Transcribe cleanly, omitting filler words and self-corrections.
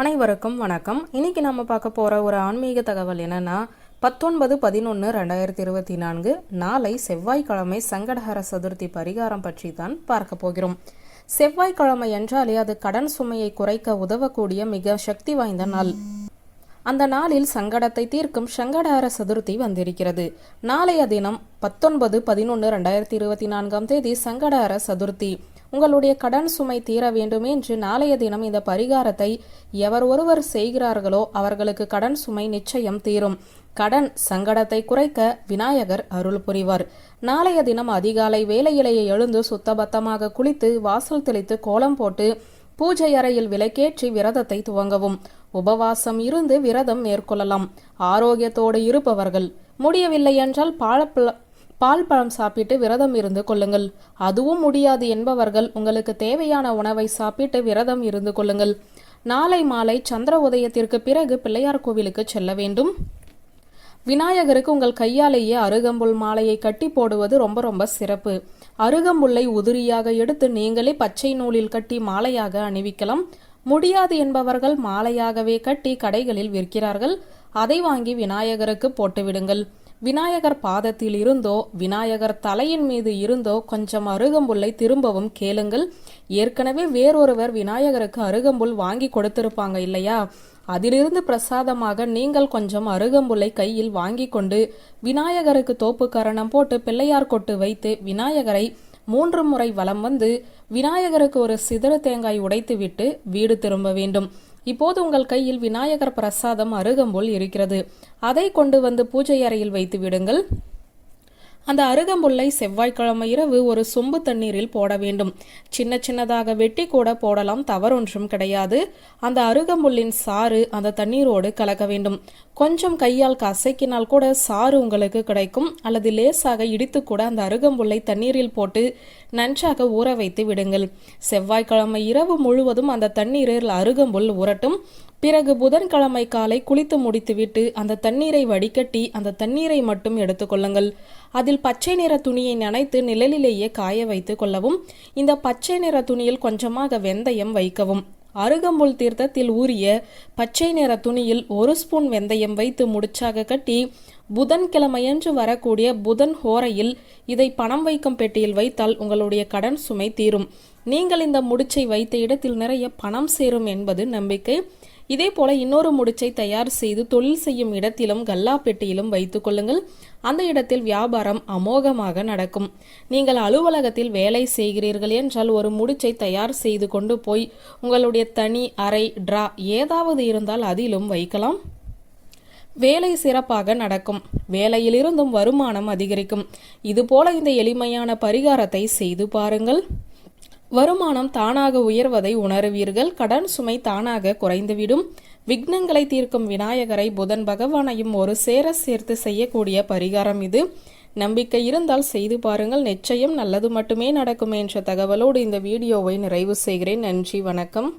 அனைவருக்கும் வணக்கம். இன்னைக்கு நம்ம பார்க்க போற ஒரு ஆன்மீக தகவல் என்னன்னா 19/11/2024 நாளை செவ்வாய்க்கிழமை சங்கடஹர சதுர்த்தி பரிகாரம் பற்றி தான் பார்க்க போகிறோம். செவ்வாய்க்கிழமை என்றாலே அது கடன் சுமையை குறைக்க உதவக்கூடிய மிக சக்தி வாய்ந்த நாள். அந்த நாளில் சங்கடத்தை தீர்க்கும் சங்கடஹர சதுர்த்தி வந்திருக்கிறது. நாளைய தினம் 19/11/2024 சங்கடஹர சதுர்த்தி. உங்களுடைய கடன் சுமை தீர வேண்டுமே என்று நாளைய தினம் இந்த பரிகாரத்தை எவர் ஒருவர் செய்கிறார்களோ அவர்களுக்கு கடன் சுமை நிச்சயம் தீரும். கடன் சங்கடத்தை குறைக்க விநாயகர் அருள் புரிவார். நாளைய தினம் அதிகாலை வேளையிலேயே எழுந்து சுத்தபத்தமாக குளித்து வாசல் தெளித்து கோலம் போட்டு பூஜை அறையில் விளக்கேற்றி விரதத்தை துவங்கவும். உபவாசம் இருந்து விரதம் மேற்கொள்ளலாம். ஆரோக்கியத்தோடு இருப்பவர்கள் முடியவில்லை என்றால் பால் பழம் சாப்பிட்டு விரதம் இருந்து கொள்ளுங்கள். அதுவும் முடியாது என்பவர்கள் உங்களுக்கு தேவையான உணவை சாப்பிட்டு விரதம் இருந்து கொள்ளுங்கள். நாளை மாலை சந்திர உதயத்திற்கு பிறகு பிள்ளையார் கோவிலுக்கு செல்ல வேண்டும். விநாயகருக்கு உங்கள் கையாலேயே அருகம்புல் மாலையை கட்டி போடுவது ரொம்ப சிறப்பு. அருகம்புல்லை உதிரியாக எடுத்து நீங்களே பச்சை நூலில் கட்டி மாலையாக அணிவிக்கலாம். முடியாது என்பவர்கள் மாலையாகவே கட்டி கடைகளில் விற்கிறார்கள். அதை வாங்கி விநாயகருக்கு போட்டுவிடுங்கள். விநாயகர் பாதத்தில் இருந்தோ விநாயகர் தலையின் மீது இருந்தோ கொஞ்சம் அருகம்புல்லை திரும்பவும் கேளுங்கள். ஏற்கனவே வேறொருவர் விநாயகருக்கு அருகம்புல் வாங்கி கொடுத்திருப்பாங்க இல்லையா? அதிலிருந்து பிரசாதமாக நீங்கள் கொஞ்சம் அருகம்புல்லை கையில் வாங்கி கொண்டு விநாயகருக்கு தோப்பு கரணம் போட்டு பிள்ளையார் கொட்டு வைத்து விநாயகரை 3 முறை வலம் வந்து விநாயகருக்கு ஒரு சிதறு தேங்காய் உடைத்து விட்டு வீடு திரும்ப வேண்டும். இப்போது உங்கள் கையில் விநாயகர் பிரசாதம் அருகம்புல் இருக்கிறது. அதை கொண்டு வந்து பூஜை அறையில் வைத்து விடுங்கள். அந்த அருகம்புல்லை செவ்வாய்க்கிழமை இரவு ஒரு சொம்பு தண்ணீரில் போட வேண்டும். சின்னதாக வெட்டி கூட போடலாம், தவறொன்றும் கிடையாது. அந்த அருகம்புல்லின் சாறு அந்த தண்ணீரோடு கலக்க வேண்டும். கொஞ்சம் கையால் கசக்கினால் கூட சாறு உங்களுக்கு கிடைக்கும். அல்லது லேசாக இடித்து கூட அந்த அருகம்புல்லை தண்ணீரில் போட்டு நன்றாக ஊற வைத்து விடுங்கள். செவ்வாய்க்கிழமை இரவு முழுவதும் அந்த தண்ணீரில் அருகம்புல் ஊறட்டும். பிறகு புதன்கிழமை காலை குளித்து முடித்துவிட்டு அந்த தண்ணீரை வடிகட்டி அந்த தண்ணீரை மட்டும் எடுத்துக்கொள்ளுங்கள். அதில் பச்சை நிற துணியை நனைத்து நிழலிலேயே காய வைத்து கொள்ளவும். இந்த பச்சை நிற துணியில் கொஞ்சமாக வெந்தயம் வைக்கவும். அருகம்புல் தீர்த்தத்தில் ஊறிய பச்சை நிற துணியில் 1 ஸ்பூன் வெந்தயம் வைத்து முடிச்சாக கட்டி புதன்கிழமையன்று வரக்கூடிய புதன் ஹோரையில் இதை பணம் வைக்கும் பெட்டியில் வைத்தால் உங்களுடைய கடன் சுமை தீரும். நீங்கள் இந்த முடிச்சை வைத்த இடத்தில் நிறைய பணம் சேரும் என்பது நம்பிக்கை. இதே போல இன்னொரு முடிச்சை தயார் செய்து தொழில் செய்யும் இடத்திலும் கல்லா பெட்டியிலும் வைத்துக் கொள்ளுங்கள். அந்த இடத்தில் வியாபாரம் அமோகமாக நடக்கும். நீங்கள் அலுவலகத்தில் வேலை செய்கிறீர்கள் என்றால் ஒரு முடிச்சை தயார் செய்து கொண்டு போய் உங்களுடைய தனி அறை டிரா ஏதாவது இருந்தால் அதிலும் வைக்கலாம். வேலை சிறப்பாக நடக்கும். வேலையிலிருந்தும் வருமானம் அதிகரிக்கும். இதுபோல இந்த எளிமையான பரிகாரத்தை செய்து பாருங்கள். வருமானம் தானாக உயர்வதை உணருவீர்கள். கடன் சுமை தானாக குறைந்துவிடும். விக்னங்களை தீர்க்கும் விநாயகரை புதன் பகவானையும் ஒரு சேர சேர்த்து செய்யக்கூடிய பரிகாரம் இது. நம்பிக்கை இருந்தால் செய்து பாருங்கள். நிச்சயம் நல்லது மட்டுமே நடக்கும் என்ற தகவலோடு இந்த வீடியோவை நிறைவு செய்கிறேன். நன்றி, வணக்கம்.